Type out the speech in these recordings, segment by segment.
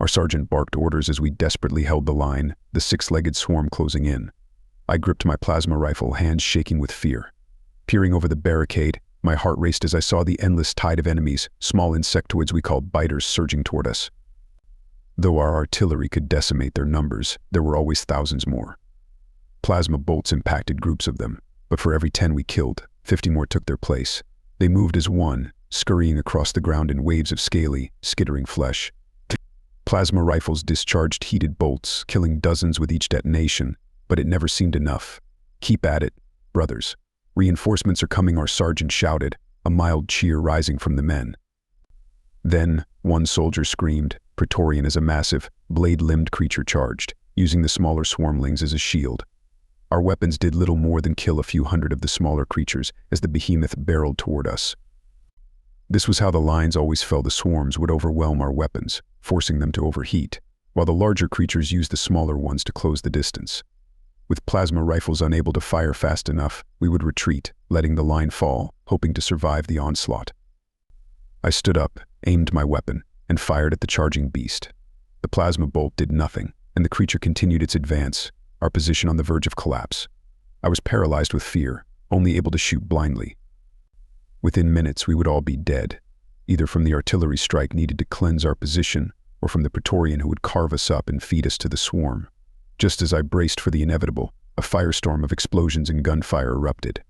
Our sergeant barked orders as we desperately held the line, the six-legged swarm closing in. I gripped my plasma rifle, hands shaking with fear. Peering over the barricade, my heart raced as I saw the endless tide of enemies, small insectoids we called biters, surging toward us. Though our artillery could decimate their numbers, there were always thousands more. Plasma bolts impacted groups of them, but for every 10 we killed, 50 more took their place. They moved as one, scurrying across the ground in waves of scaly, skittering flesh. Plasma rifles discharged heated bolts, killing dozens with each detonation, but it never seemed enough. "Keep at it, brothers. Reinforcements are coming," our sergeant shouted, a mild cheer rising from the men. Then, one soldier screamed, Praetorian as a massive, blade-limbed creature charged, using the smaller swarmlings as a shield. Our weapons did little more than kill a few hundred of the smaller creatures as the behemoth barreled toward us. This was how the lines always fell. The swarms would overwhelm our weapons, forcing them to overheat, while the larger creatures used the smaller ones to close the distance. With plasma rifles unable to fire fast enough, we would retreat, letting the line fall, hoping to survive the onslaught. I stood up, aimed my weapon, and fired at the charging beast. The plasma bolt did nothing, and the creature continued its advance, our position on the verge of collapse. I was paralyzed with fear, only able to shoot blindly. Within minutes, we would all be dead, either from the artillery strike needed to cleanse our position, or from the Praetorian who would carve us up and feed us to the swarm. Just as I braced for the inevitable, a firestorm of explosions and gunfire erupted.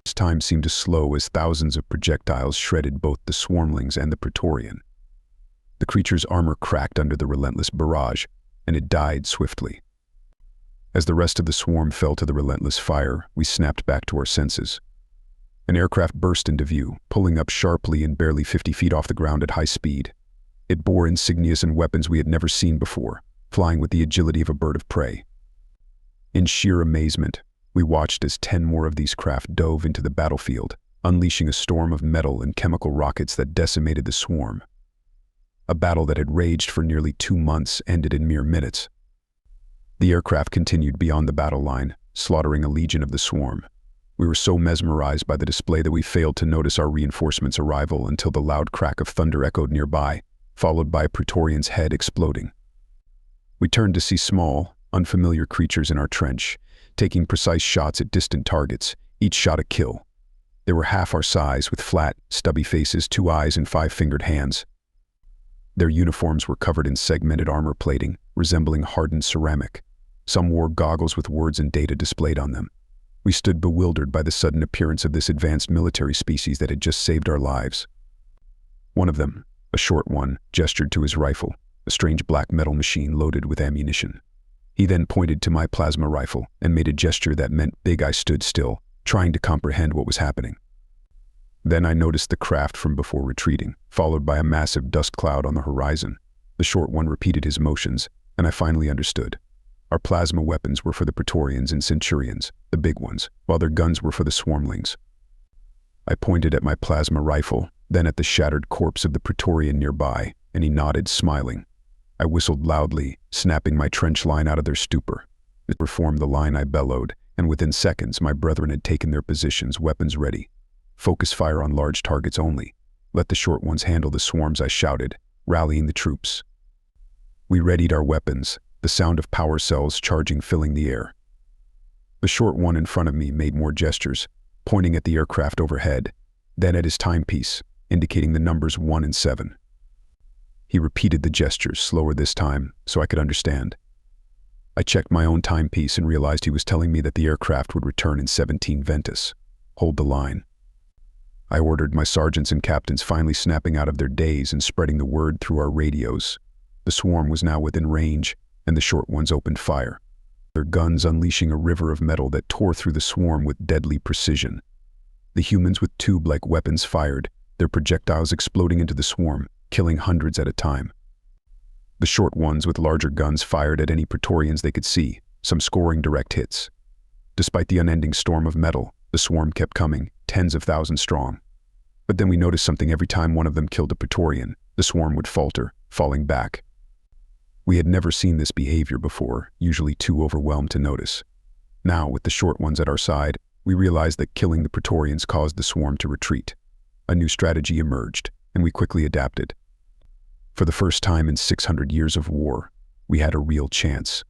Time seemed to slow as thousands of projectiles shredded both the swarmlings and the Praetorian. The creature's armor cracked under the relentless barrage, and it died swiftly. As the rest of the swarm fell to the relentless fire, we snapped back to our senses. An aircraft burst into view, pulling up sharply and barely 50 feet off the ground at high speed. It bore insignias and weapons we had never seen before, flying with the agility of a bird of prey. In sheer amazement, we watched as 10 more of these craft dove into the battlefield, unleashing a storm of metal and chemical rockets that decimated the swarm. A battle that had raged for nearly 2 months ended in mere minutes. The aircraft continued beyond the battle line, slaughtering a legion of the swarm. We were so mesmerized by the display that we failed to notice our reinforcements' arrival until the loud crack of thunder echoed nearby, followed by a Praetorian's head exploding. We turned to see small, unfamiliar creatures in our trench, taking precise shots at distant targets, each shot a kill. They were half our size, with flat, stubby faces, 2 eyes, and 5-fingered hands. Their uniforms were covered in segmented armor plating, resembling hardened ceramic. Some wore goggles with words and data displayed on them. We stood bewildered by the sudden appearance of this advanced military species that had just saved our lives. One of them, a short one, gestured to his rifle, a strange black metal machine loaded with ammunition. He then pointed to my plasma rifle and made a gesture that meant big. I stood still, trying to comprehend what was happening. Then I noticed the craft from before retreating, followed by a massive dust cloud on the horizon. The short one repeated his motions, and I finally understood. Our plasma weapons were for the Praetorians and Centurions, the big ones, while their guns were for the swarmlings. I pointed at my plasma rifle, then at the shattered corpse of the Praetorian nearby, and he nodded, smiling. I whistled loudly, snapping my trench line out of their stupor. To reform the line, I bellowed, and within seconds my brethren had taken their positions, weapons ready. "Focus fire on large targets only. Let the short ones handle the swarms," I shouted, rallying the troops. We readied our weapons, the sound of power cells charging filling the air. The short one in front of me made more gestures, pointing at the aircraft overhead, then at his timepiece, indicating the numbers 1 and 7. He repeated the gestures, slower this time, so I could understand. I checked my own timepiece and realized he was telling me that the aircraft would return in 17 Ventus. Hold the line. I ordered my sergeants and captains, finally snapping out of their daze and spreading the word through our radios. The swarm was now within range, and the short ones opened fire, their guns unleashing a river of metal that tore through the swarm with deadly precision. The humans with tube-like weapons fired, their projectiles exploding into the swarm, killing hundreds at a time. The short ones with larger guns fired at any Praetorians they could see, some scoring direct hits. Despite the unending storm of metal, the swarm kept coming, tens of thousands strong. But then we noticed something. Every time one of them killed a Praetorian, the swarm would falter, falling back. We had never seen this behavior before, usually too overwhelmed to notice. Now, with the short ones at our side, we realized that killing the Praetorians caused the swarm to retreat. A new strategy emerged, and we quickly adapted. For the first time in 600 years of war, we had a real chance.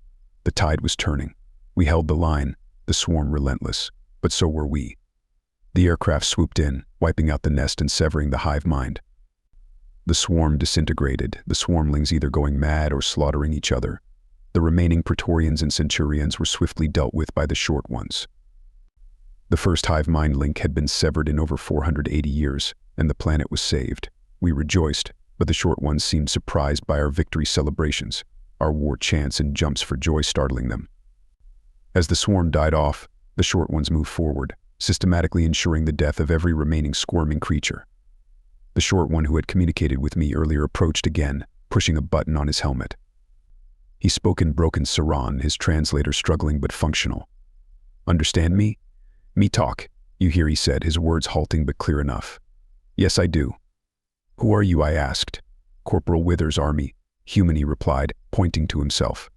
The tide was turning. We held the line, the swarm relentless, but so were we. The aircraft swooped in, wiping out the nest and severing the hive mind. The swarm disintegrated, the swarmlings either going mad or slaughtering each other. The remaining Praetorians and Centurions were swiftly dealt with by the short ones. The first hive mind link had been severed in over 480 years, and the planet was saved. We rejoiced, but the short ones seemed surprised by our victory celebrations, our war chants and jumps for joy startling them. As the swarm died off, the short ones moved forward, systematically ensuring the death of every remaining squirming creature. The short one who had communicated with me earlier approached again, pushing a button on his helmet. He spoke in broken Saran, his translator struggling but functional. "Understand me? Me talk, you hear," he said, his words halting but clear enough. "Yes, I do." "Who are you?" I asked. "Corporal Withers' army," human, he replied, pointing to himself.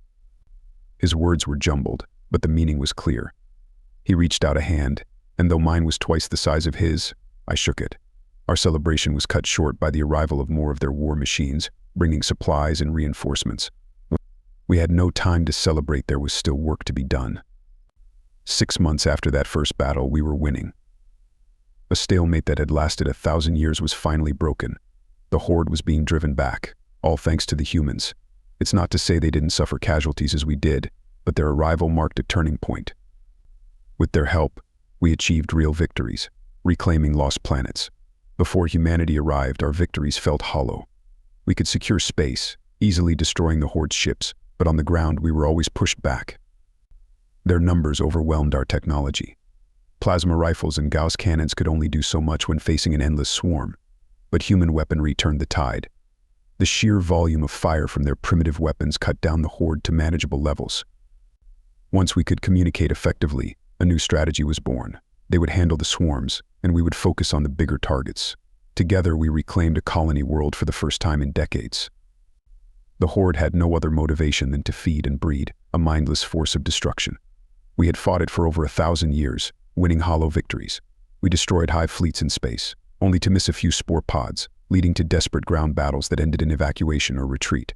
His words were jumbled, but the meaning was clear. He reached out a hand, and though mine was twice the size of his, I shook it. Our celebration was cut short by the arrival of more of their war machines, bringing supplies and reinforcements. We had no time to celebrate, there was still work to be done. 6 months after that first battle, we were winning. A stalemate that had lasted 1,000 years was finally broken. The horde was being driven back, all thanks to the humans. It's not to say they didn't suffer casualties as we did, but their arrival marked a turning point. With their help, we achieved real victories, reclaiming lost planets. Before humanity arrived, our victories felt hollow. We could secure space, easily destroying the horde's ships, but on the ground we were always pushed back. Their numbers overwhelmed our technology. Plasma rifles and Gauss cannons could only do so much when facing an endless swarm, but human weaponry turned the tide. The sheer volume of fire from their primitive weapons cut down the horde to manageable levels. Once we could communicate effectively, a new strategy was born. They would handle the swarms, and we would focus on the bigger targets. Together we reclaimed a colony world for the first time in decades. The horde had no other motivation than to feed and breed, a mindless force of destruction. We had fought it for over 1,000 years, winning hollow victories. We destroyed hive fleets in space, only to miss a few spore pods, leading to desperate ground battles that ended in evacuation or retreat.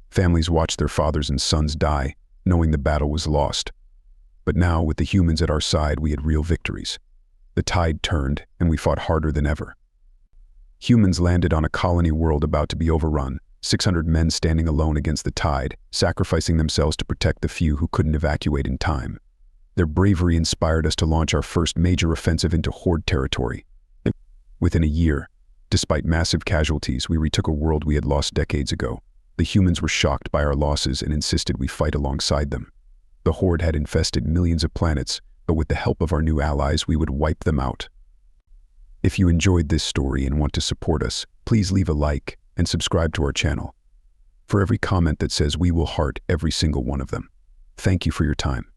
Families watched their fathers and sons die, knowing the battle was lost. But now, with the humans at our side, we had real victories. The tide turned, and we fought harder than ever. Humans landed on a colony world about to be overrun, 600 men standing alone against the tide, sacrificing themselves to protect the few who couldn't evacuate in time. Their bravery inspired us to launch our first major offensive into horde territory. Within a year, despite massive casualties, we retook a world we had lost decades ago. The humans were shocked by our losses and insisted we fight alongside them. The horde had infested millions of planets, but with the help of our new allies, we would wipe them out. If you enjoyed this story and want to support us, please leave a like and subscribe to our channel. For every comment that says we will heart every single one of them. Thank you for your time.